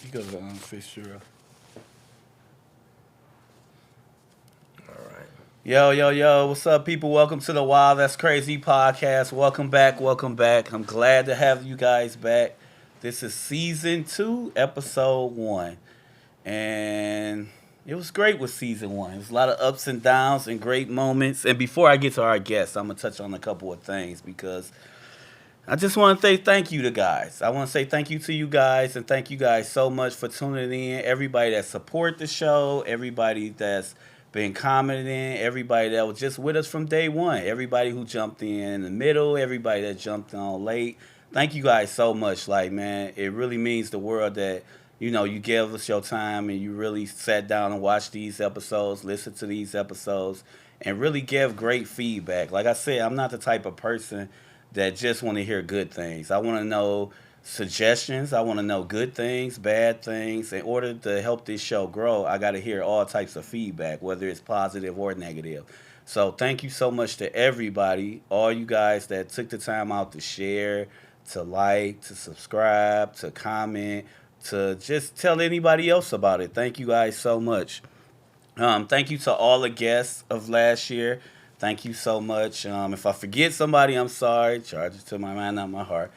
You go to Fitzgerald. All right. Yo, what's up, people? Welcome to the Wild That's Crazy podcast. Welcome back, welcome back. I'm glad to have you guys back. This is season 2, episode 1. And it was great with season 1. There's a lot of ups and downs and great moments. And before I get to our guests, I'm going to touch on a couple of things because I just want to say thank you to guys. I want to say thank you to you guys and thank you guys so much for tuning in. Everybody that support the show, everybody that's been commenting, everybody that was just with us from day one, everybody who jumped in the middle, everybody that jumped on late. Thank you guys so much. Like, man, it really means the world that you gave us your time and you really sat down and watched these episodes, listened to these episodes, and really give great feedback. Like I said, I'm not the type of person that just want to hear good things. I want to know suggestions. I want to know good things, bad things. In order to help this show grow, I got to hear all types of feedback, whether it's positive or negative. So thank you so much to everybody, all you guys that took the time out to share, to like, to subscribe, to comment, to just tell anybody else about it. Thank you guys so much. Thank you to all the guests of last year. Thank you so much. If I forget somebody, I'm sorry. Charge it to my mind, not my heart.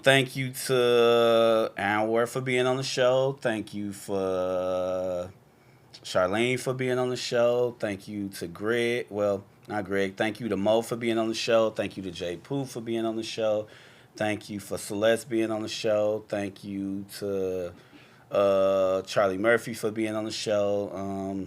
Thank you to Anwar for being on the show. Thank you for Charlene for being on the show. Thank you to Greg. Well, not Greg. Thank you to Mo for being on the show. Thank you to Jay Pooh for being on the show. Thank you for Celeste being on the show. Thank you to Charlie Murphy for being on the show.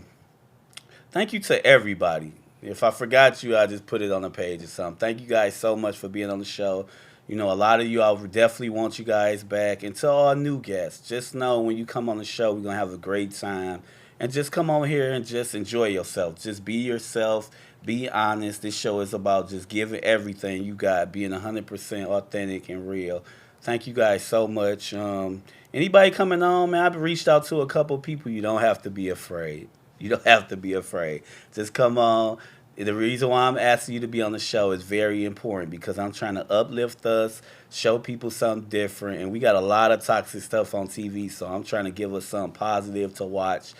Thank you to everybody. If I forgot you, I just put it on the page or something. Thank you guys so much for being on the show. A lot of you, I definitely want you guys back. And to all new guests, just know when you come on the show, we're going to have a great time. And just come on here and just enjoy yourself. Just be yourself. Be honest. This show is about just giving everything you got, being 100% authentic and real. Thank you guys so much. Anybody coming on, man, I've reached out to a couple people. You don't have to be afraid. You don't have to be afraid. Just come on. The reason why I'm asking you to be on the show is very important because I'm trying to uplift us, show people something different, and we got a lot of toxic stuff on TV, so I'm trying to give us something positive to watch.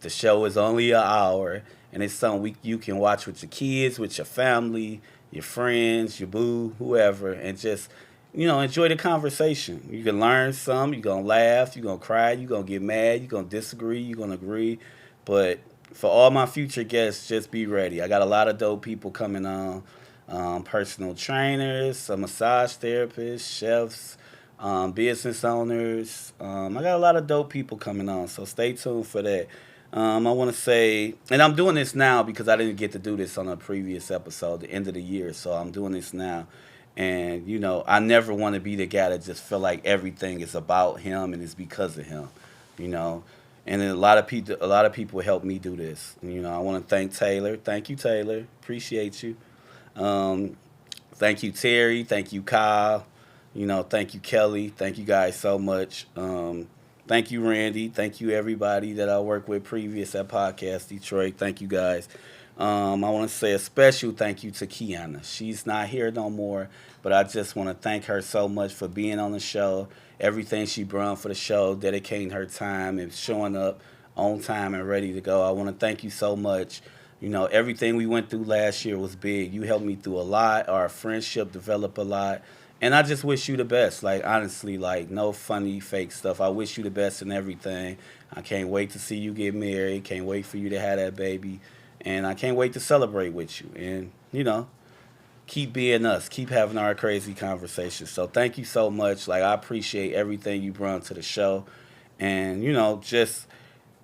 The show is only an hour, and it's something you can watch with your kids, with your family, your friends, your boo, whoever, and just enjoy the conversation. You can learn some. You're gonna laugh. You're gonna cry. You're gonna get mad. You're gonna disagree. You're gonna agree, but for all my future guests, just be ready. I got a lot of dope people coming on. Personal trainers, a massage therapist, chefs, business owners. I got a lot of dope people coming on, so stay tuned for that. I want to say, and I'm doing this now because I didn't get to do this on a previous episode, the end of the year, so I'm doing this now. And I never want to be the guy that just feel like everything is about him and it's because of him. You know, and then a lot of people helped me do this. I want to thank Taylor. Thank you, Taylor. Appreciate you. Um, Thank you, Terry. Thank you, Kyle. Thank you, Kelly. Thank you guys so much. Thank you, Randy. Thank you, everybody that I worked with previous at Podcast Detroit. Thank you guys. I want to say a special thank you to Kiana. She's not here no more, but I just want to thank her so much for being on the show, everything she brought for the show, dedicating her time and showing up on time and ready to go. I want to thank you so much. Everything we went through last year was big. You helped me through a lot. Our friendship developed a lot. And I just wish you the best. Like, honestly, like, no funny, fake stuff. I wish you the best in everything. I can't wait to see you get married. Can't wait for you to have that baby. And I can't wait to celebrate with you. And, keep being us. Keep having our crazy conversations. So thank you so much. Like, I appreciate everything you brought to the show. And, just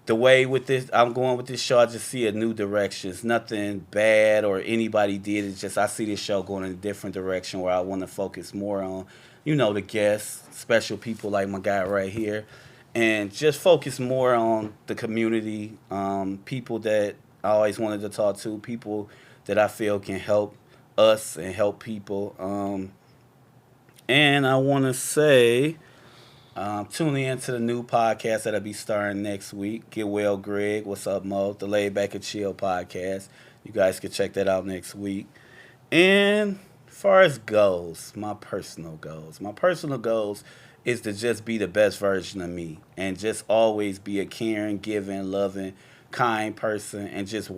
the way with this, I'm going with this show, I just see a new direction. It's nothing bad or anybody did. It's just I see this show going in a different direction where I want to focus more on, the guests, special people like my guy right here, and just focus more on the community, people that I always wanted to talk to, people that I feel can help us and help people. And I want to say, tune in to the new podcast that'll be starting next week. Get Well Greg, What's Up Mo? The Laid Back and Chill podcast. You guys can check that out next week. And as far as goals, my personal goals is to just be the best version of me and just always be a caring, giving, loving, kind person and just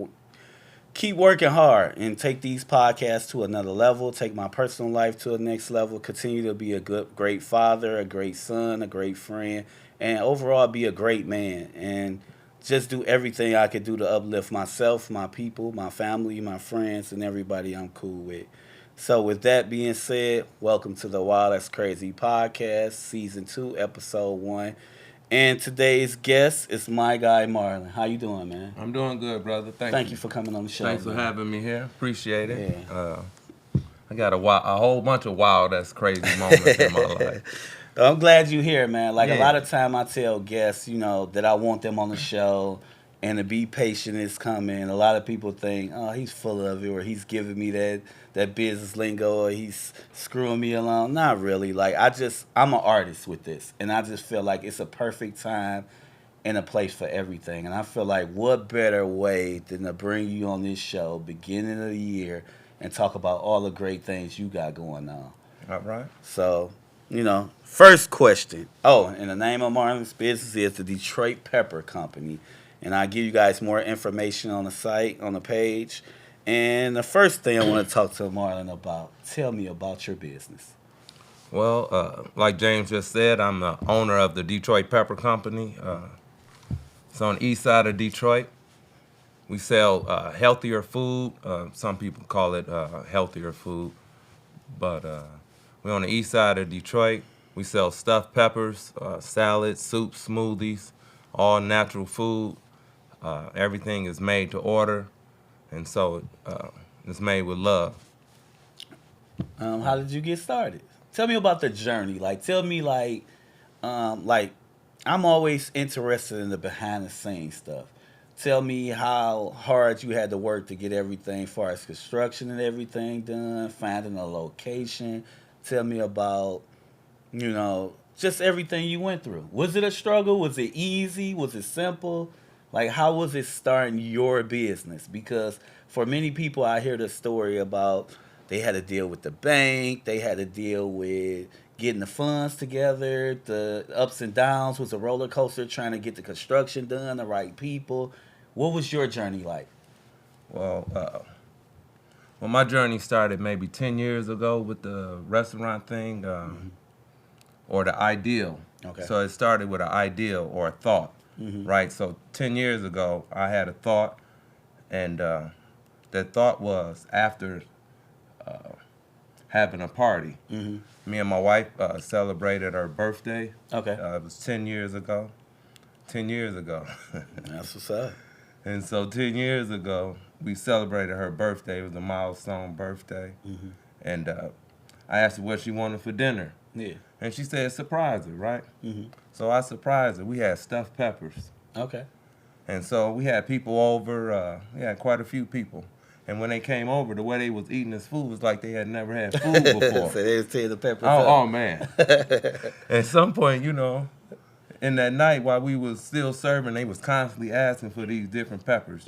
keep working hard and take these podcasts to another level, take my personal life to a next level, continue to be a great father, a great son, a great friend, and overall be a great man. And just do everything I could do to uplift myself, my people, my family, my friends, and everybody I'm cool with. So, with that being said, welcome to the Wild That's Crazy podcast, season 2, episode 1. And today's guest is my guy Marlon. How you doing, man? I'm doing good, brother. Thank you for coming on the show. Thanks for man. having me here. Appreciate it. Yeah. I got a whole bunch of wild, that's crazy moments in my life. I'm glad you're here, man. Like a Yeah. lot of time I tell guests, that I want them on the show and to be patient is coming. A lot of people think, oh, he's full of it or he's giving me that business lingo or he's screwing me along. Not really. Like I'm an artist with this and I just feel like it's a perfect time and a place for everything. And I feel like what better way than to bring you on this show beginning of the year and talk about all the great things you got going on. All right. So, first question. Oh, and the name of Marlon's business is the Detroit Pepper Company. And I'll give you guys more information on the site, on the page. And the first thing I want to talk to Marlon about, tell me about your business. Well, like James just said, I'm the owner of the Detroit Pepper Company. It's on the east side of Detroit. We sell healthier food. Some people call it healthier food. But we're on the east side of Detroit. We sell stuffed peppers, salads, soups, smoothies, all natural food. Everything is made to order. And so it's made with love. How did you get started? Tell me about the journey. Tell me I'm always interested in the behind the scenes stuff. Tell me how hard you had to work to get everything as far as construction and everything done, finding a location. Tell me about, just everything you went through. Was it a struggle? Was it easy? Was it simple? How was it starting your business? Because for many people, I hear the story about they had to deal with the bank, they had to deal with getting the funds together, the ups and downs was a roller coaster trying to get the construction done, the right people. What was your journey like? Well, my journey started maybe 10 years ago with the restaurant thing, or the ideal. Okay. So it started with an ideal or a thought, right? So 10 years ago, I had a thought, and that thought was after having a party. Me and my wife celebrated her birthday. Okay. It was 10 years ago. 10 years ago. That's what's up. And so 10 years ago, we celebrated her birthday. It was a milestone birthday. And I asked her what she wanted for dinner. Yeah. And she said, surprise her, right? So I surprised her. We had stuffed peppers. Okay. And so we had people over. We had quite a few people. And when they came over, the way they was eating this food was like they had never had food before. So they was tearing the peppers Oh, man. At some point, in that night while we was still serving, they was constantly asking for these different peppers,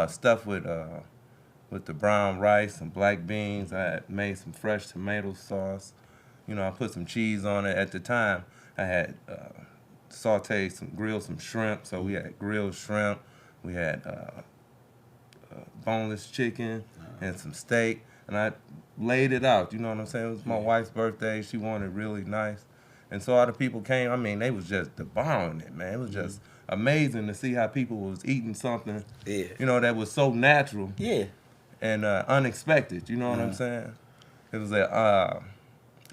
stuff with the brown rice and black beans. I had made some fresh tomato sauce. I put some cheese on it. At the time, I had grilled some shrimp. So we had grilled shrimp. We had boneless chicken and some steak. And I laid it out. You know what I'm saying? It was my wife's birthday. She wanted really nice. And so all the people came. I mean, they was just devouring it, man. It was just amazing to see how people was eating something, that was so natural and unexpected. You know what I'm saying? It was a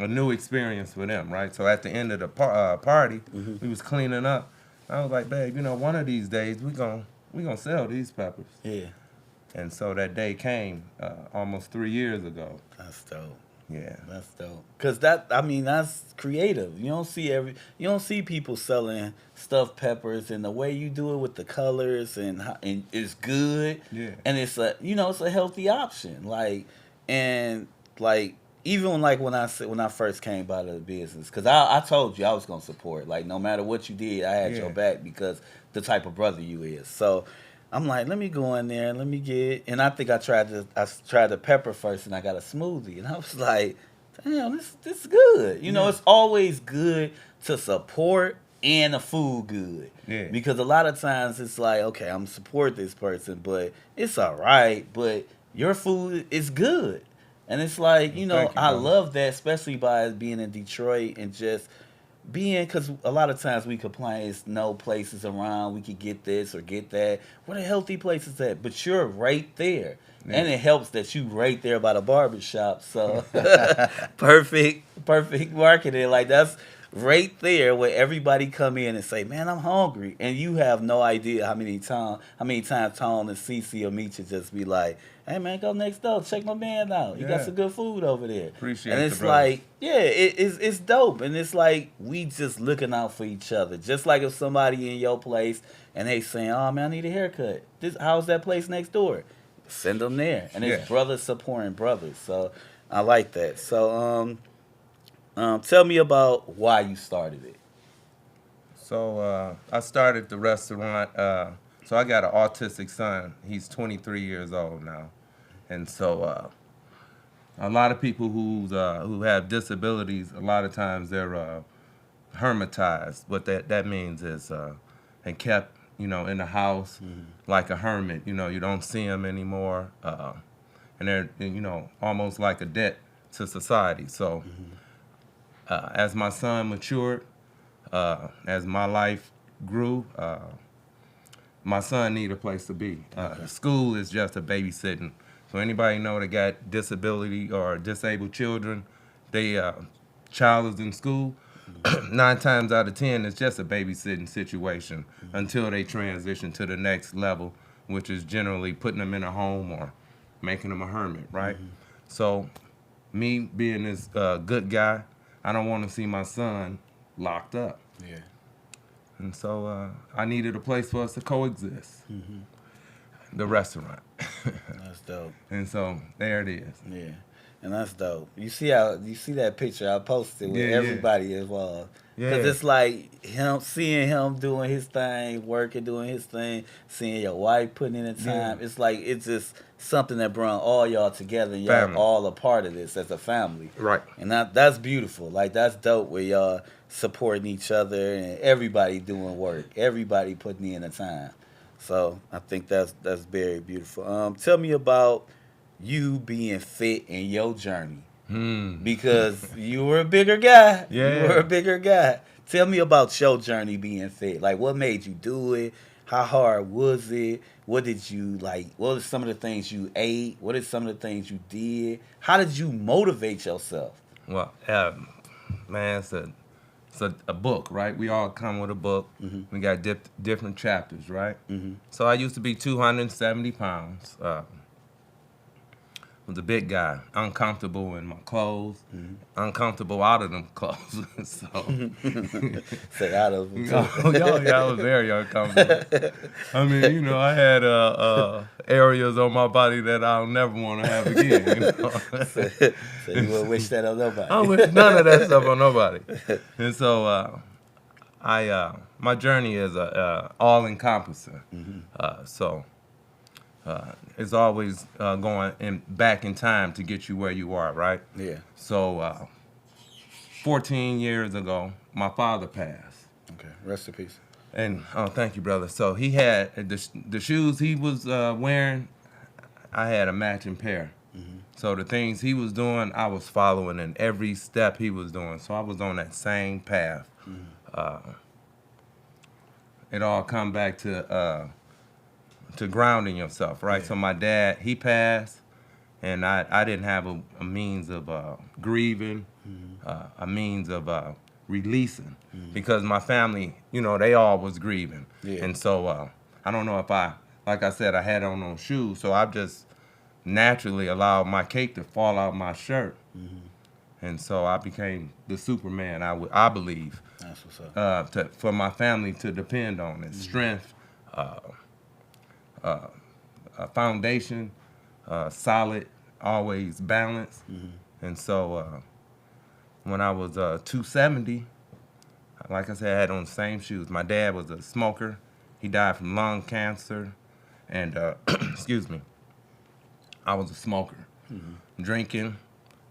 new experience for them, right? So at the end of the party, we was cleaning up. I was like, babe, one of these days we gonna sell these peppers. Yeah. And so that day came almost 3 years ago. That's dope. Yeah, that's dope. Cause that's creative. You don't see people selling stuffed peppers, and the way you do it with the colors and it's good. Yeah, and it's a healthy option. Even when I first came by the business, cause I told you I was gonna support. No matter what you did, I had your back because the type of brother you is. So I'm like, let me go in there and let me get. And I think I tried the pepper first, and I got a smoothie, and I was like, damn, this good. You know, it's always good to support and the food good. Yeah. Because a lot of times it's like, okay, I'm support this person, but it's all right, but your food is good. And it's like, you know, Thank you, I brother. love that, especially by being in Detroit and just being, because a lot of times we complain it's no places around, we could get this or get that. Where the healthy places at? But you're right there. Yeah. And it helps that you right there by the barbershop. So perfect marketing. Like that's right there where everybody come in and say, "Man, I'm hungry," and you have no idea how many times Tone and Cece or Meet you just be like, "Hey man, go next door, check my man out. He got Yeah. some good food over there." Appreciate and the it's brothers. like, yeah, it's dope, and it's like we just looking out for each other. Just like if somebody in your place and they saying, "Oh man, I need a haircut. How's that place next door?" Send them there, and it's Yeah. brothers supporting brothers. So I like that. So tell me about why you started it. So I started the restaurant. So I got an autistic son. He's 23 years old now, and so a lot of people who have disabilities, a lot of times they're hermitized. What that means is and kept, you know, in the house like a hermit. You know, you don't see them anymore, and they're, you know, almost like a debt to society. So as my son matured, as my life grew, my son needed a place to be. School is just a babysitting. So anybody know that got disability or disabled children, they child is in school. 9 times out of 10, it's just a babysitting situation until they transition to the next level, which is generally putting them in a home or making them a hermit, right? So me being this good guy, I don't want to see my son locked up. Yeah. And so I needed a place for us to coexist. The restaurant. That's dope. And so there it is. Yeah. And that's dope. You see that picture I posted with Yeah, yeah. everybody involved. Because Yeah. it's like seeing him doing his thing, working, doing his thing, seeing your wife putting in the time. Yeah. It's like it's just something that brought all y'all together and y'all Family. all a part of this as a family. Right. And that's beautiful. Like that's dope where y'all supporting each other and everybody doing work. Everybody putting in the time. So I think that's very beautiful. Tell me about you being fit in your journey. Because you were a bigger guy. Yeah. You were a bigger guy. Tell me about your journey being fit. Like, what made you do it? How hard was it? What did you like? What are some of the things you ate? What are some of the things you did? How did you motivate yourself? Well, man, it's a book, right? We all come with a book. We got different chapters, right? So I used to be 270 pounds. Was a big guy, uncomfortable in my clothes, uncomfortable out of them clothes. So, Say out of them. I was very uncomfortable. I mean, you know, I had areas on my body that I'll never want to have again. You know? So you would wish that on nobody. I wish none of that stuff on nobody. And so my journey is all-encompassing. So it's always going back in time to get you where you are, right? Yeah. So 14 years ago, my father passed. Okay. Rest in peace. And thank you, brother. So he had the shoes he was wearing, I had a matching pair. So the things he was doing, I was following in every step he was doing. So I was on that same path. It all come back to grounding yourself, right? Yeah. So my dad, he passed, and I didn't have a means of grieving, a means of releasing, because my family, you know, they all was grieving. Yeah. And so I don't know if like I said, I had on those shoes, so I just naturally allowed my cape to fall out my shirt. And so I became the Superman, I believe, That's what's up. for my family to depend on. It's strength, a foundation, solid, always balanced. And so when I was 270, like I said, I had on the same shoes. My dad was a smoker. He died from lung cancer. And, excuse me, I was a smoker, drinking,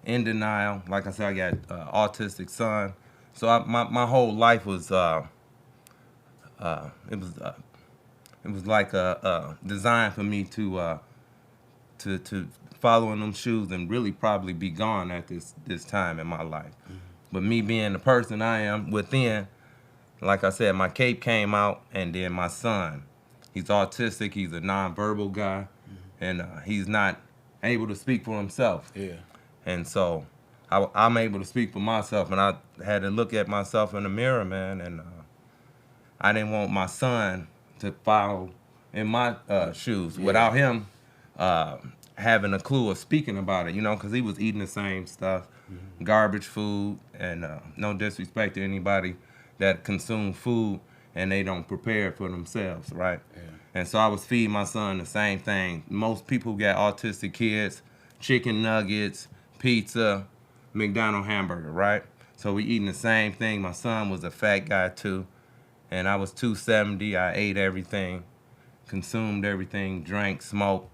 in denial. Like I said, I got autistic son, so my whole life was it was like designed for me to follow in them shoes and really probably be gone at this time in my life. Mm-hmm. But me being the person I am within, like I said, my cape came out, and then my son, he's autistic, he's a nonverbal guy, and he's not able to speak for himself. Yeah. And so I'm able to speak for myself, and I had to look at myself in the mirror, man, and I didn't want my son to follow in my shoes without him having a clue of speaking about it, you know, because he was eating the same stuff, garbage food, and no disrespect to anybody that consume food and they don't prepare it for themselves, right? Yeah. And so I was feeding my son the same thing. Most people who got autistic kids, chicken nuggets, pizza, McDonald's hamburger, right? So we eating the same thing. My son was a fat guy too, and I was 270. I ate everything, consumed everything, drank, smoked,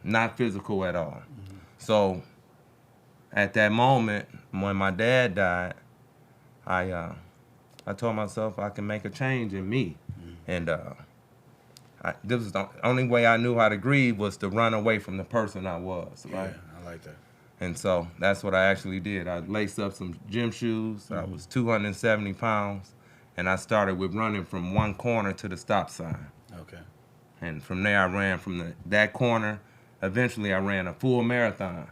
not physical at all. Mm-hmm. So at that moment, when my dad died, I told myself I can make a change in me. And this was the only way I knew how to grieve was to run away from the person I was, right? Yeah, I like that. And so that's what I actually did. I laced up some gym shoes. I was 270 pounds, and I started with running from one corner to the stop sign. Okay. And from there, I ran from that corner. Eventually, I ran a full marathon.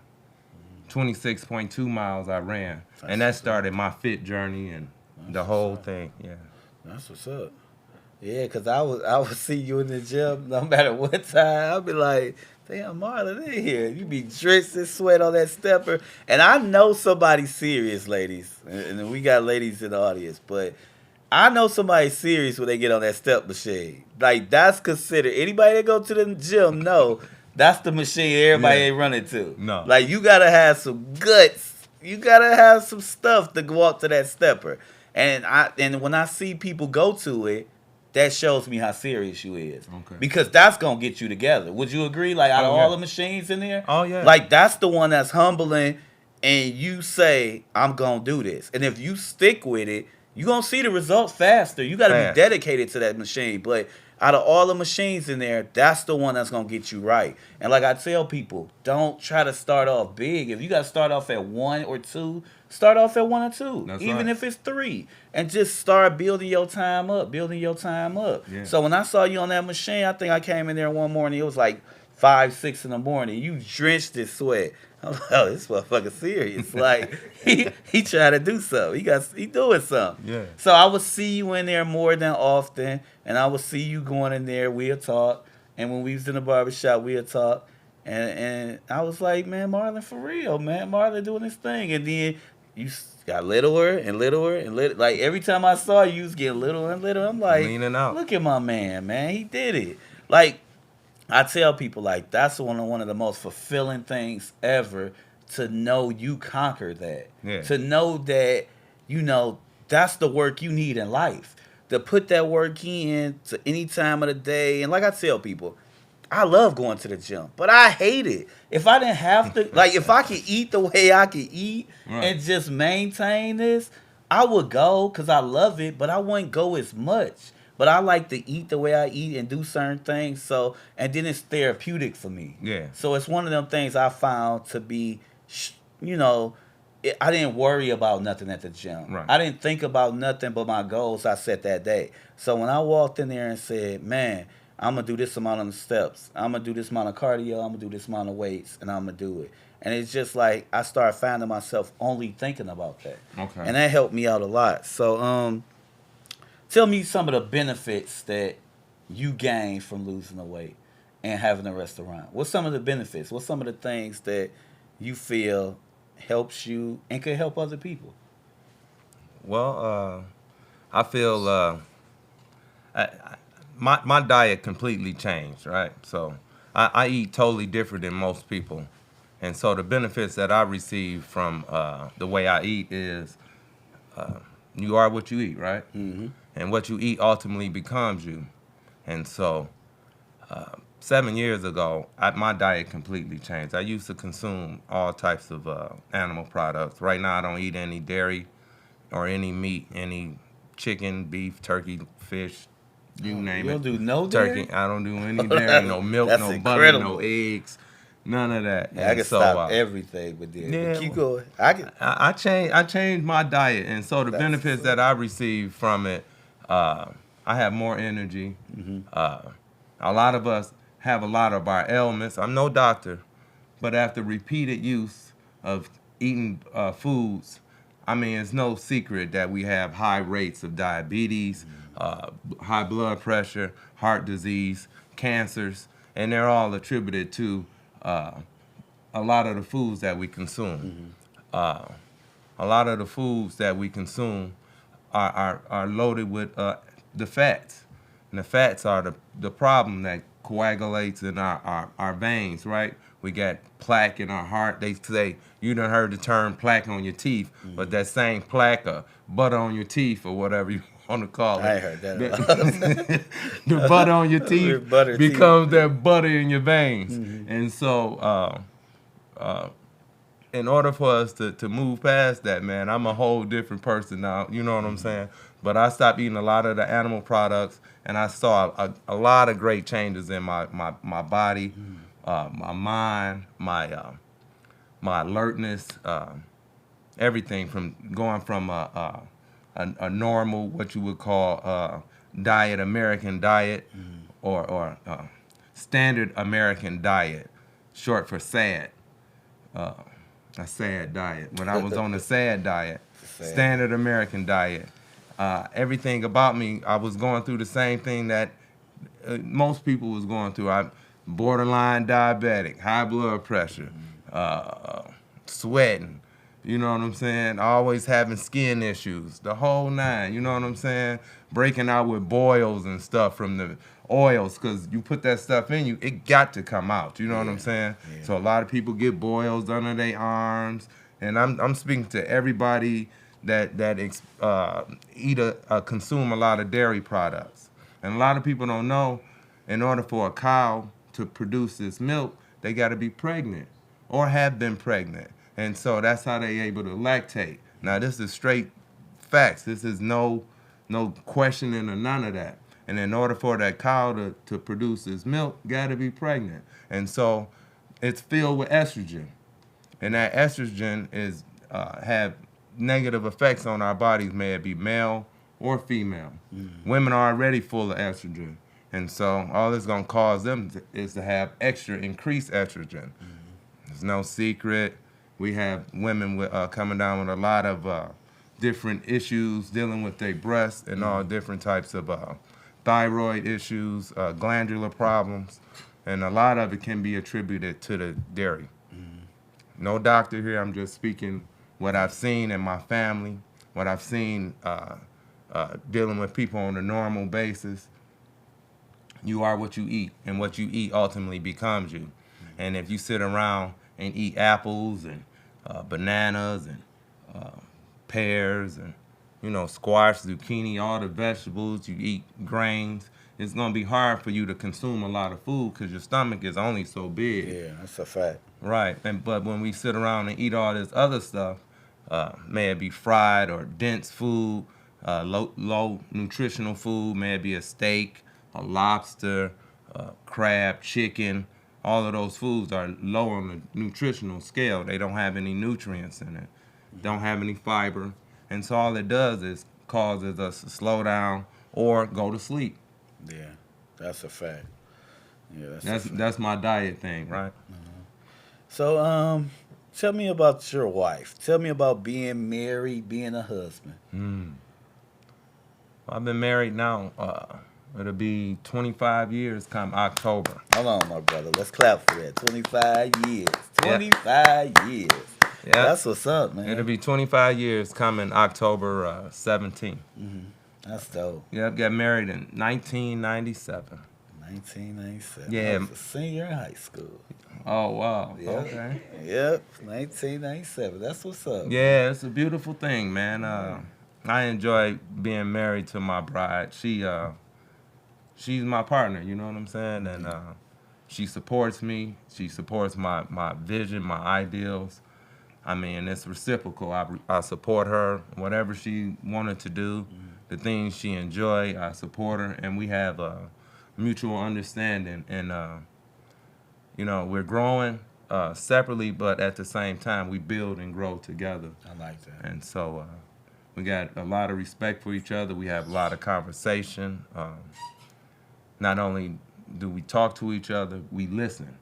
26.2 miles I ran. And that started my fit journey and the whole thing. Yeah. That's what's up. Yeah, because I would see you in the gym no matter what time. I'd be like, damn, Marlon in here. You be drenched in sweat on that stepper. And I know somebody's serious, ladies. And we got ladies in the audience. But I know somebody's serious when they get on that step machine. Like, that's considered. Anybody that go to the gym know that's the machine everybody ain't running to. No. Like, you got to have some guts. You got to have some stuff to go up to that stepper. And when I see people go to it, that shows me how serious you is. Okay. Because that's going to get you together. Would you agree? Like, out of all the machines in there? Oh, yeah. Like, that's the one that's humbling, and you say, I'm going to do this. And if you stick with it, you're going to see the results faster. You got to be dedicated to that machine. But out of all the machines in there, that's the one that's going to get you right. And like I tell people, don't try to start off big. If you got to start off at 1 or 2, start off at 1 or 2. That's even if it's 3. And just start building your time up, Yeah. So when I saw you on that machine, I think I came in there one morning. It was like 5, 6 in the morning. You drenched in sweat. I'm like, oh, this motherfucker serious. Like, he trying to do something. He doing something. Yeah. So I would see you in there more than often, and I would see you going in there. We'll talk. And when we was in the barbershop, we'll talk. And I was like, man, Marlon, for real, man. Marlon doing this thing. And then you got littler and littler and littler. Like, every time I saw you, you was getting littler and littler. I'm like, leaning out. Look at my man. He did it. Like, I tell people, like, that's one of the most fulfilling things ever, to know you conquered that. Yeah. To know that, you know, that's the work you need in life. To put that work in to any time of the day. And like I tell people, I love going to the gym, but I hate it. If I didn't have to, like, if I could eat the way I could eat and just maintain this, I would go because I love it, but I wouldn't go as much. But I like to eat the way I eat and do certain things. So, and then it's therapeutic for me. Yeah. So it's one of them things I found to be, you know, I didn't worry about nothing at the gym. Right. I didn't think about nothing but my goals I set that day. So when I walked in there and said, man, I'm going to do this amount of steps, I'm going to do this amount of cardio, I'm going to do this amount of weights, and I'm going to do it. And it's just like I started finding myself only thinking about that. Okay. And that helped me out a lot. So, tell me some of the benefits that you gained from losing the weight and having a restaurant. What's some of the benefits? What's some of the things that you feel helps you and could help other people? Well, I feel my diet completely changed, right? So I eat totally different than most people. And so the benefits that I receive from the way I eat is you are what you eat, right? Mm-hmm. And what you eat ultimately becomes you. And so 7 years ago, my diet completely changed. I used to consume all types of animal products. Right now, I don't eat any dairy or any meat, any chicken, beef, turkey, fish, you name You it. don't do no Turkey. dairy? I don't do any dairy, no milk, That's no butter, incredible. no eggs, none of that. Yeah, I And can so, stop everything with dairy. yeah, But keep going. I can. I changed my diet, and so the That's benefits what's up. that I received from it, I have more energy. A lot of us have a lot of our ailments. I'm no doctor, but after repeated use of eating foods, I mean, it's no secret that we have high rates of diabetes, high blood pressure, heart disease, cancers, and they're all attributed to a lot of the foods that we consume. A lot of the foods that we consume are loaded with the fats. And the fats are the problem that coagulates in our veins, right? We got plaque in our heart. They say, you done heard the term plaque on your teeth, but that same plaque or butter on your teeth or whatever you want to call it. I ain't heard that. The butter on your teeth Butter becomes teeth. that butter in your veins. And so in order for us to move past that, man, I'm a whole different person now. You know what I'm saying? But I stopped eating a lot of the animal products, and I saw a lot of great changes in my body, my mind, my alertness, everything from going from a normal, what you would call diet, American diet, or standard American diet, short for SAD. A sad diet. When I was on the sad diet, standard American diet, everything about me, I was going through the same thing that most people was going through. I'm borderline diabetic, high blood pressure, sweating. You know what I'm saying? Always having skin issues, the whole nine. You know what I'm saying? Breaking out with boils and stuff from the oils, because you put that stuff in you, it got to come out. You know what I'm saying? Yeah. So a lot of people get boils under their arms, and I'm speaking to everybody that consume a lot of dairy products. And a lot of people don't know, in order for a cow to produce this milk, they got to be pregnant or have been pregnant. And so that's how they able to lactate. Now, this is straight facts. This is no questioning or none of that. And in order for that cow to produce this milk, got to be pregnant. And so it's filled with estrogen. And that estrogen is have negative effects on our bodies, may it be male or female. Women are already full of estrogen. And so all it's going to cause them is to have extra increased estrogen. It's no secret. We have women coming down with a lot of different issues, dealing with their breasts and all different types of thyroid issues, glandular problems, and a lot of it can be attributed to the dairy. No doctor here, I'm just speaking what I've seen in my family, what I've seen dealing with people on a normal basis. You are what you eat, and what you eat ultimately becomes you. And if you sit around and eat apples and bananas and pears and squash, zucchini, all the vegetables, you eat grains, it's going to be hard for you to consume a lot of food because your stomach is only so big. Yeah, that's a fact. Right. But when we sit around and eat all this other stuff, may it be fried or dense food, low nutritional food, may it be a steak, a lobster, crab, chicken, all of those foods are low on the nutritional scale. They don't have any nutrients in it, don't have any fiber. And so all it does is causes us to slow down or go to sleep. Yeah, that's a fact. Yeah, That's my diet thing, right? So, tell me about your wife. Tell me about being married, being a husband. I've been married now. It'll be 25 years come October. Hold on, my brother. Let's clap for that. 25 years. Yeah. 25 years. Yeah. That's what's up, man. It'll be 25 years coming October 17th. That's dope. Yep, got married in 1997. 1997. Yeah. I was a senior in high school. Oh, wow. Yep. Okay. Yep, 1997. That's what's up. Yeah, it's a beautiful thing, man. I enjoy being married to my bride. She's my partner, you know what I'm saying? And she supports me. She supports my vision, my ideals. I mean, it's reciprocal. I support her, whatever she wanted to do, the things she enjoy, I support her, and we have a mutual understanding. And, we're growing separately, but at the same time, we build and grow together. I like that. And so we got a lot of respect for each other. We have a lot of conversation. Not only do we talk to each other, we listen.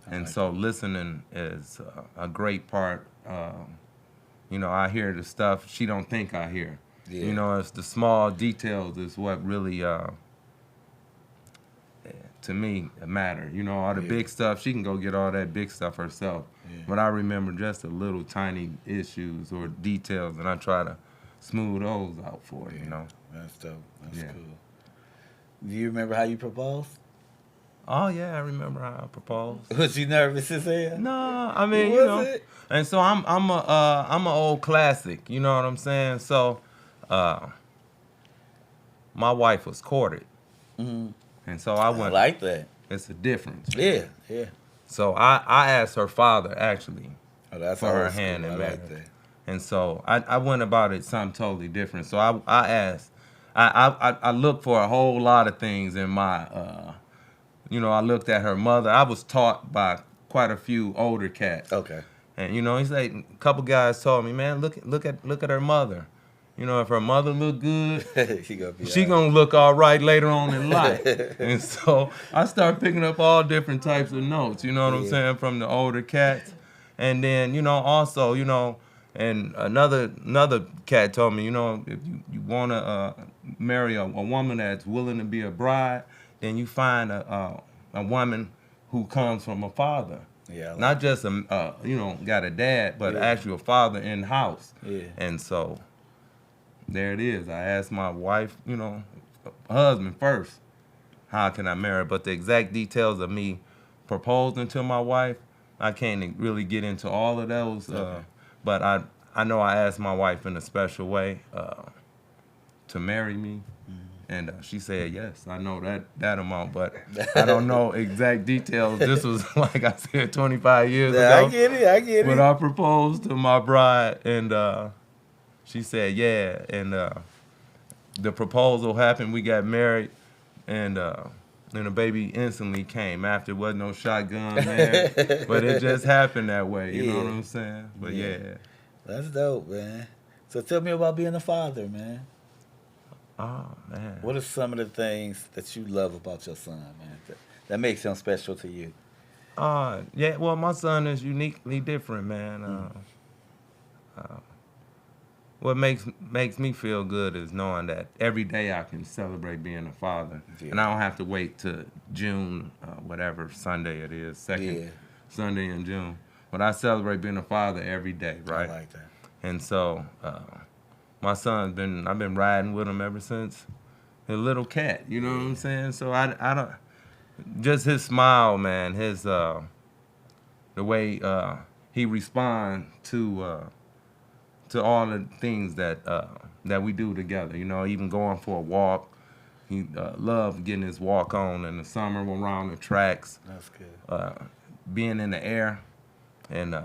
And so listening is a great part. I hear the stuff she don't think I hear. Yeah. It's the small details is what really, to me, matter. All the big stuff, she can go get all that big stuff herself. Yeah. But I remember just the little tiny issues or details, and I try to smooth those out for her, That's dope. That's cool. Do you remember how you proposed? Oh yeah, I remember how I proposed. Was you nervous as hell? No, I mean, it? And so I'm an old classic, you know what I'm saying? So, my wife was courted, and so I went. I like that. It's a difference. Yeah. So I asked her father actually for her hand in marriage, like that. and so I went about it something totally different. So I asked, I looked for a whole lot of things in my. I looked at her mother. I was taught by quite a few older cats. Okay. And he's like, a couple guys told me, man, look at her mother. If her mother look good, she gonna look all right later on in life. And so I started picking up all different types of notes. You know what I'm saying, from the older cats. And then also and another cat told me, if you wanna marry a woman that's willing to be a bride, then you find a woman who comes from a father. Yeah. Not just got a dad, but actually a father in the house. Yeah. And so there it is. I asked my wife, husband first, how can I marry? But the exact details of me proposing to my wife, I can't really get into all of those. Okay. But I know I asked my wife in a special way to marry me. And she said yes. I know that amount, but I don't know exact details. This was, like I said, 25 years ago. I get it. When I proposed to my bride, and she said yeah. And the proposal happened. We got married, and the baby instantly came. After, wasn't no shotgun, man. But it just happened that way. You know what I'm saying? But yeah. That's dope, man. So tell me about being a father, man. Oh, man. What are some of the things that you love about your son, man, that makes him special to you? Well, my son is uniquely different, man. What makes me feel good is knowing that every day I can celebrate being a father. Yeah. And I don't have to wait till June, whatever Sunday it is, second Sunday in June. But I celebrate being a father every day, right? I like that. And so... my son's I've been riding with him ever since a little cat, you know what I'm saying? So I don't, just his smile, man, his, the way he responds to all the things that we do together, even going for a walk. He loved getting his walk on in the summer around the tracks. That's good. Being in the air and,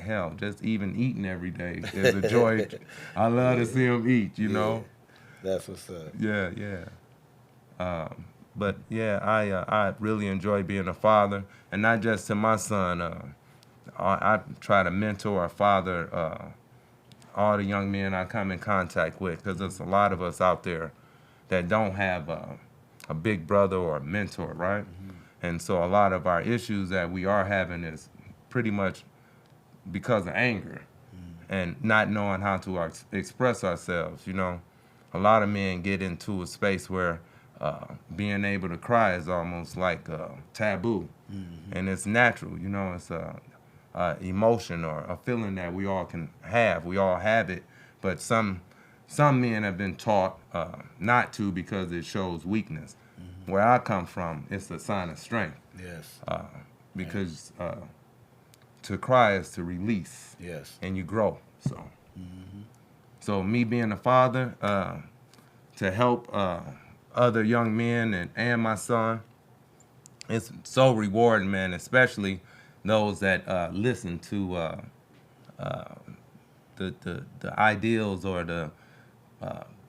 hell, just even eating every day is a joy. I love to see him eat, you know. That's what's up. Yeah. But yeah, I really enjoy being a father, and not just to my son. I try to mentor or father all the young men I come in contact with, because there's a lot of us out there that don't have a big brother or a mentor, right? Mm-hmm. And so a lot of our issues that we are having is pretty much because of anger and not knowing how to express ourselves. A lot of men get into a space where being able to cry is almost like taboo. Mm-hmm. And it's natural, it's a emotion or a feeling that we all can have. We all have it, but some men have been taught not to, because it shows weakness. Mm-hmm. Where I come from, it's a sign of strength. Yes. Because to cry is to release. Yes. And you grow. So me being a father, to help other young men and my son, it's so rewarding, man, especially those that listen to the ideals or the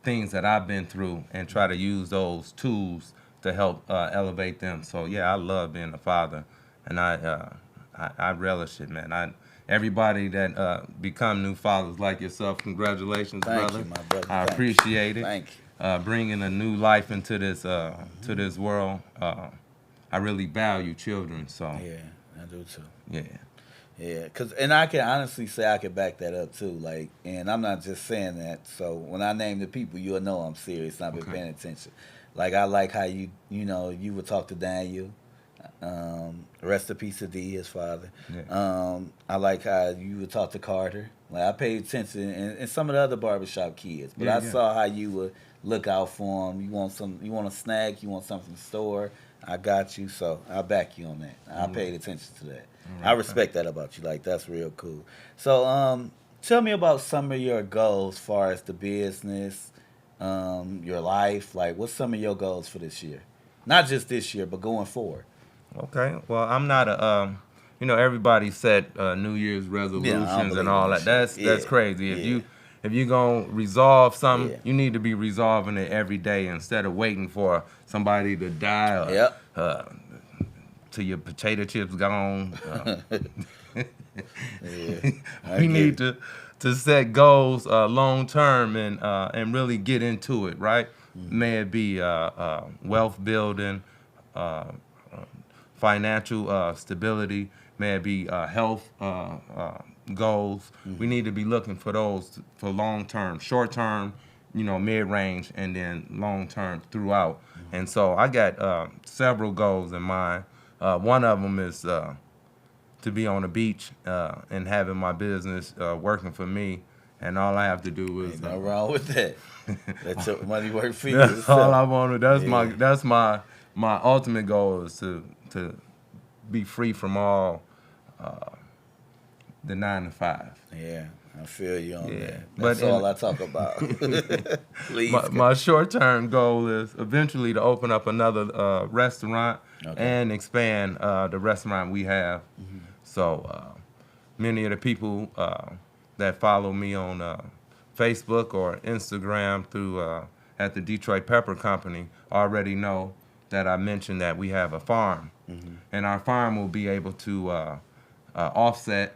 things that I've been through and try to use those tools to help elevate them. So yeah, I love being a father, and I relish it, man. Everybody that become new fathers like yourself, congratulations, Thank brother. you, my brother. I Thank appreciate you. it. Thank Bringing a new life into this world. I really value children, so you. Yeah, I do too. yeah. Yeah, and I can honestly say I can back that up too. Like, and I'm not just saying that. So when I name the people, you'll know I'm serious. And I've been paying attention. Like I like how you would talk to Daniel. Rest in peace to D, his father. Yeah. I like how you would talk to Carter. Like I paid attention, and some of the other barbershop kids. But Yeah, I yeah. saw how you would look out for them. You want a snack, you want something from the store. I got you, so I'll back you on that. I paid attention to that. I respect that about you. Like that's real cool. So, tell me about some of your goals, as far as the business, your life. Like, what's some of your goals for this year? Not just this year, but going forward. Okay. Well, I'm not everybody set New Year's Yeah, I don't resolutions and believe all in that. that shit. That's Yeah, crazy. yeah. If you gonna resolve something, Yeah. you need to be resolving it every day instead of waiting for somebody to die or Yep. till your potato chips gone. Yeah. I We get need it. to set goals long term and really get into it, right? May it be wealth building, financial stability, may it be health goals. We need to be looking for those for long term, short term, mid range, and then long term throughout. And so I got several goals in mind. One of them is to be on the beach and having my business working for me, and all I have to do is Ain't no wrong with that. Let your money work for you. that's all I yourself. want to. That's my ultimate goal is to be free from all the 9 to 5. Yeah, I feel you on Yeah, that. but That's all I talk about. Please. My short term goal is eventually to open up another restaurant Okay. and expand the restaurant we have. So many of the people that follow me on Facebook or Instagram through at the Detroit Pepper Company already know that I mentioned that we have a farm, and our farm will be able to offset.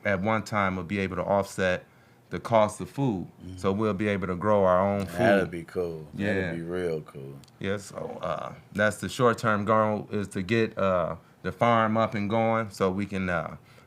At one time, will be able to offset the cost of food, so we'll be able to grow our own food. That'd be cool. Yeah. That'd be real cool. Yeah, so that's the short-term goal, is to get the farm up and going so we can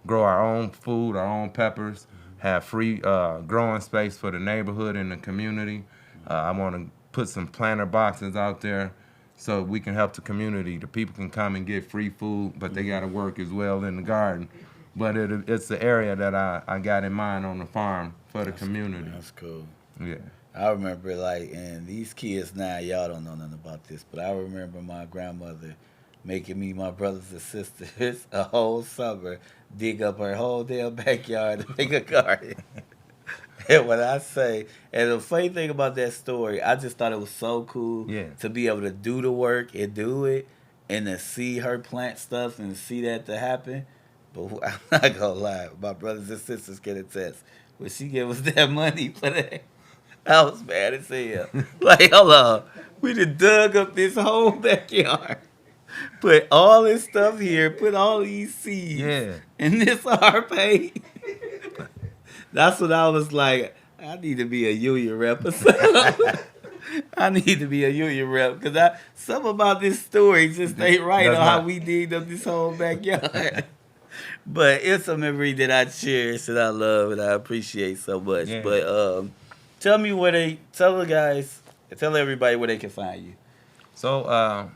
grow our own food, our own peppers, have free growing space for the neighborhood and the community. I want to put some planter boxes out there so we can help the community. The people can come and get free food, but they got to work as well in the garden. But it's the area that I got in mind on the farm for the community. That's cool. Yeah. I remember, like, and these kids now, y'all don't know nothing about this, but I remember my grandmother making me, my brothers and sisters, a whole summer dig up her whole damn backyard to make a garden. And when I say, and the funny thing about that story, I just thought it was so cool Yeah. to be able to do the work and do it, and to see her plant stuff and see that to happen. But I'm not gonna lie, my brothers and sisters can attest. When she gave us that money for that, I was mad as hell. Like, hold on, we done dug up this whole backyard, put all this stuff here, put all these seeds, Yeah. and this our pay. That's what I was like. I need to be a union rep or something. I need to be a union rep because something about this story just ain't right on That's how not- we digged up this whole backyard. But it's a memory that I cherish and I love and I appreciate so much. Yeah. But tell everybody where they can find you. So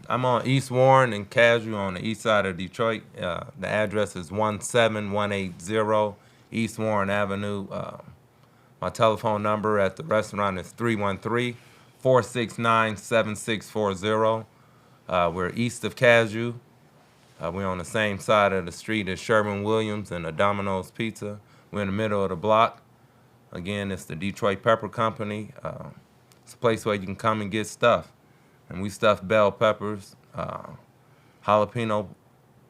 I'm on East Warren and Casual on the east side of Detroit. The address is 17180 East Warren Avenue. My telephone number at the restaurant is 313-469-7640. We're east of Casual. We're on the same side of the street as Sherwin-Williams and a Domino's Pizza. We're in the middle of the block. Again, it's the Detroit Pepper Company. It's a place where you can come and get stuff. And we stuff bell peppers, jalapeno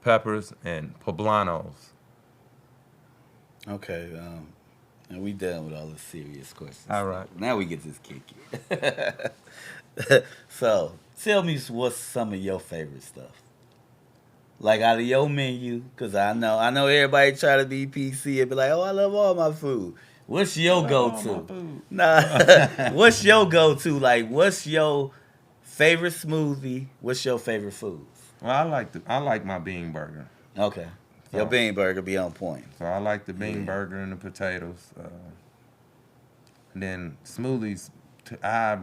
peppers, and poblanos. Okay, and we done with all the serious questions. All right. Now we get this kick So, tell me what's some of your favorite stuff. Like out of your menu, cause I know everybody try to be PC and be like, oh, I love all my food. What's your go-to? Nah, what's your go-to? Like, what's your favorite smoothie? What's your favorite foods? Well, I like my bean burger. Okay, your So, bean burger be on point. so I like the bean Yeah. burger and the potatoes. And then smoothies, I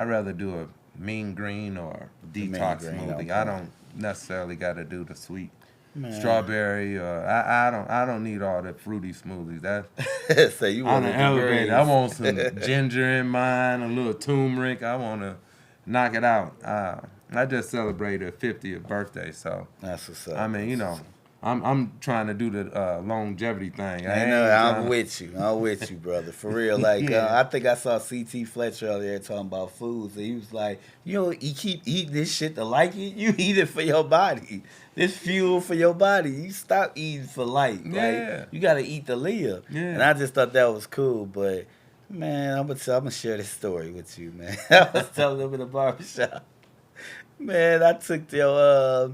rather do a mean green or Mean detox green, smoothie. okay. I don't necessarily got to do the sweet Man. strawberry. I don't need all the fruity smoothies. That So you on want the the elevator. I greens. want some ginger in mine, a little turmeric. I want to knock it out. I just celebrated a 50th birthday, so That's what's up. I mean, you know, I'm trying to do the longevity thing. I ain't know, I'm tryna- with you. I'm with you, brother. For real. Like, Yeah. I think I saw CT Fletcher earlier talking about foods, and he was like, you keep eating this shit to like it. You eat it for your body. This fuel for your body. You stop eating for life. Yeah. Like, you got to eat to live. Yeah. And I just thought that was cool. But, man, I'm gonna share this story with you, man. I was telling him in the barbershop. Man, I took your,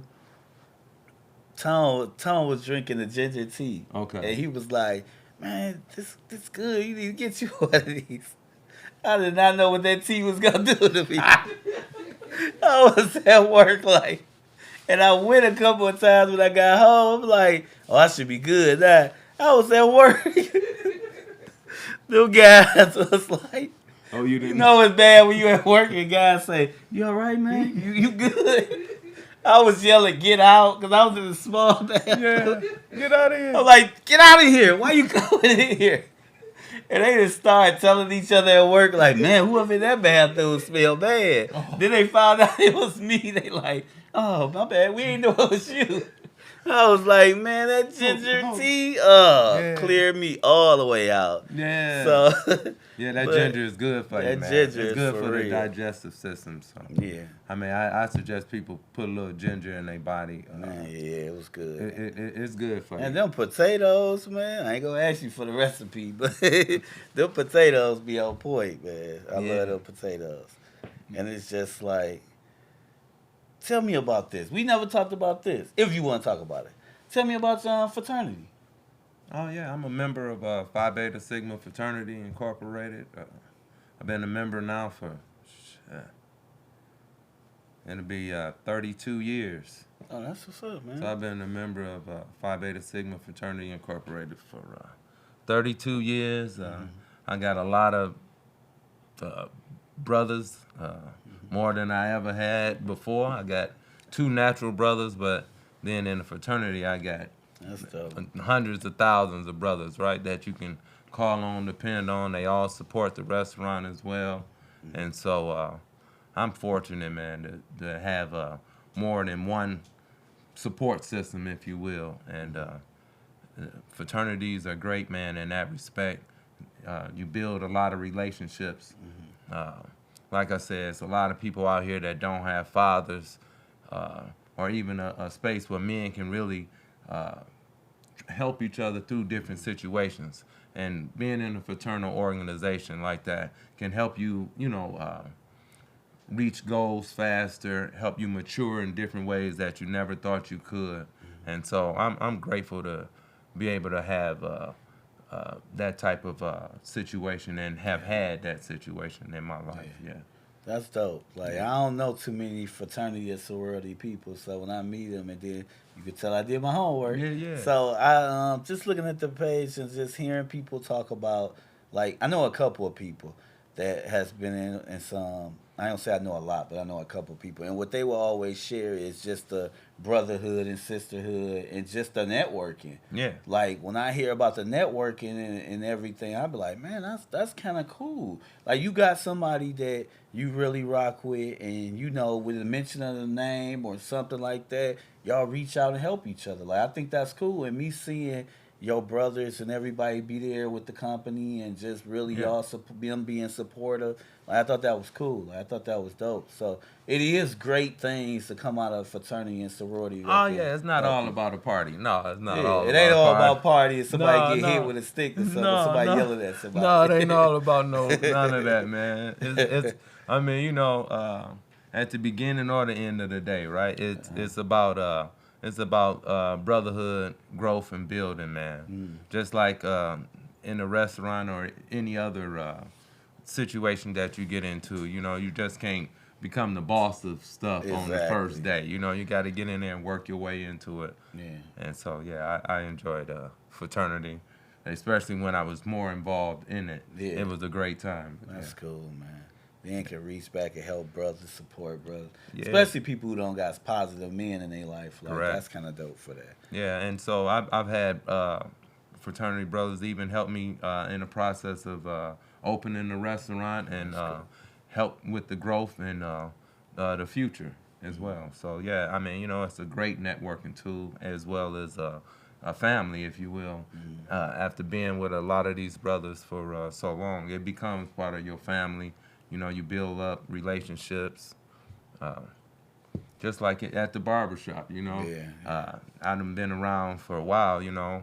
Tom was drinking the ginger tea. Okay. And he was like, man, this good. You need to get you one of these. I did not know what that tea was going to do to me. I was at work like, and I went a couple of times when I got home. I'm like, oh, I should be good now. I was at work. Them guys was like, Oh, you you didn't know it's bad when you at work and guys say, you all right, man? You good? I was yelling, get out, because I was in a small bathroom. Yeah. Get out of here. I'm like, get out of here. Why you coming in here? And they just started telling each other at work, like, man, whoever in that bathroom smell bad. Then they found out it was me. They like, oh, my bad. We didn't know it was you. I was like, man, that ginger tea, Yeah. cleared me all the way out. Yeah. So, Yeah, that but ginger is good for you, that man. ginger It's is good for for the real. digestive system. So, yeah. I mean, I suggest people put a little ginger in their body. Man, yeah, it was good. It's good for And you. them potatoes, man, I ain't gonna ask you for the recipe, but them potatoes be on point, man. I Yeah. love them potatoes. And it's just like, tell me about this. We never talked about this, if you want to talk about it. Tell me about fraternity. Oh yeah, I'm a member of Phi Beta Sigma Fraternity Incorporated. I've been a member now for, it'll be 32 years. Oh, that's what's up, man. So I've been a member of Phi Beta Sigma Fraternity Incorporated for 32 years. I got a lot of brothers, more than I ever had before. I got 2 natural brothers, but then in the fraternity I got That's dope. hundreds of thousands of brothers, right, that you can call on, depend on. They all support the restaurant as well. And so I'm fortunate, man, to have more than one support system, if you will. And fraternities are great, man, in that respect. You build a lot of relationships. Like I said, it's a lot of people out here that don't have fathers or even a space where men can really help each other through different situations. And being in a fraternal organization like that can help you, reach goals faster, help you mature in different ways that you never thought you could. And so I'm grateful to be able to have that type of situation and have had that situation in my life. Yeah. That's dope. Like, I don't know too many fraternity or sorority people, so when I meet them, and then you can tell I did my homework. Yeah. So I just looking at the page and just hearing people talk about, like, I know a couple of people that has been in some. I don't say I know a lot, but I know a couple of people, and what they will always share is just the brotherhood and sisterhood and just the networking. Yeah. Like, when I hear about the networking and everything, I be like, man, that's kind of cool. Like, you got somebody that you really rock with, and with the mention of the name or something like that, y'all reach out and help each other. Like, I think that's cool. And me seeing your brothers and everybody be there with the company and just really y'all them being supportive. Like, I thought that was cool. Like, I thought that was dope. So it is great things to come out of fraternity and sorority. Oh yeah, it's not all about a party. No, it's not all. It ain't all about about partying. Somebody get hit No. with a stick or something. Somebody yelling at somebody. No, it ain't all about none of that, man. It's I mean, you know, at the beginning or the end of the day, right? It's about brotherhood, growth, and building, man. Just like in a restaurant or any other situation that you get into, you know, you just can't become the boss of stuff on the first day. You know, you got to get in there and work your way into it. Yeah. And so, yeah, I enjoyed fraternity, especially when I was more involved in it. Yeah. It was a great time. That's cool, man. Then can reach back and help brothers, support brothers. Yeah. Especially people who don't got positive men in their life. Like, that's kind of dope for that. Yeah, and so I've had fraternity brothers even help me in the process of opening the restaurant and help with the growth and the future as well. So, yeah, I mean, you know, it's a great networking tool as well as a family, if you will. After being with a lot of these brothers for so long, it becomes part of your family. You know, you build up relationships, just like at the barbershop, you know. Yeah. I've been around for a while, you know,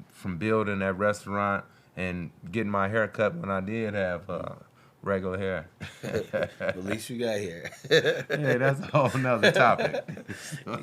from building that restaurant and getting my hair cut when I did have regular hair. At least you got hair. Yeah, that's a whole nother topic.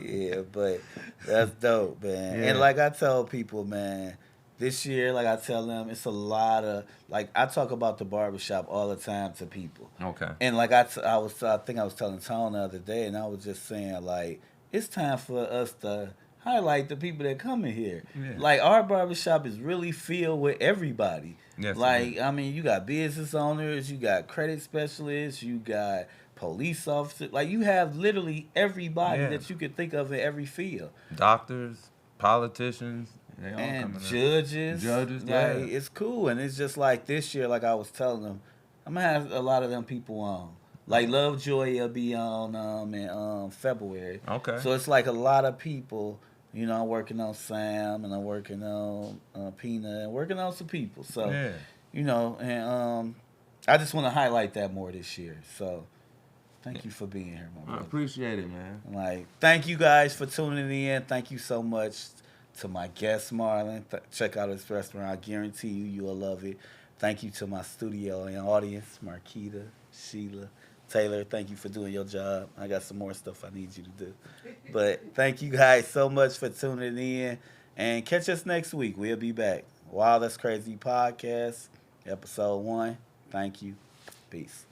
Yeah, but that's dope, man. Yeah. And like I tell people, man, this year, like I tell them, it's a lot of, like, I talk about the barbershop all the time to people. Okay. And like I think I was telling Tone the other day, and I was just saying, like, it's time for us to highlight the people that come in here. Yeah. Like, our barbershop is really filled with everybody. Yes, like, I mean, you got business owners, you got credit specialists, you got police officers. Like, you have literally everybody that you could think of in every field. Doctors, politicians. And judges, like, it's cool, and it's just like this year, like I was telling them, I'm gonna have a lot of them people on. Like Lovejoy will be on in February. Okay. So it's like a lot of people. You know, I'm working on Sam, and I'm working on Peanut, and working on some people. So, you know, and I just want to highlight that more this year. So, thank you for being here, my brother. I appreciate it, man. Like, thank you guys for tuning in. Thank you so much to my guest, Marlon. Check out his restaurant. I guarantee you will love it. Thank you to my studio and audience, Marquita, Sheila, Taylor. Thank you for doing your job. I got some more stuff I need you to do. But thank you guys so much for tuning in. And catch us next week. We'll be back. Wow, That's Crazy Podcast, episode 1. Thank you. Peace.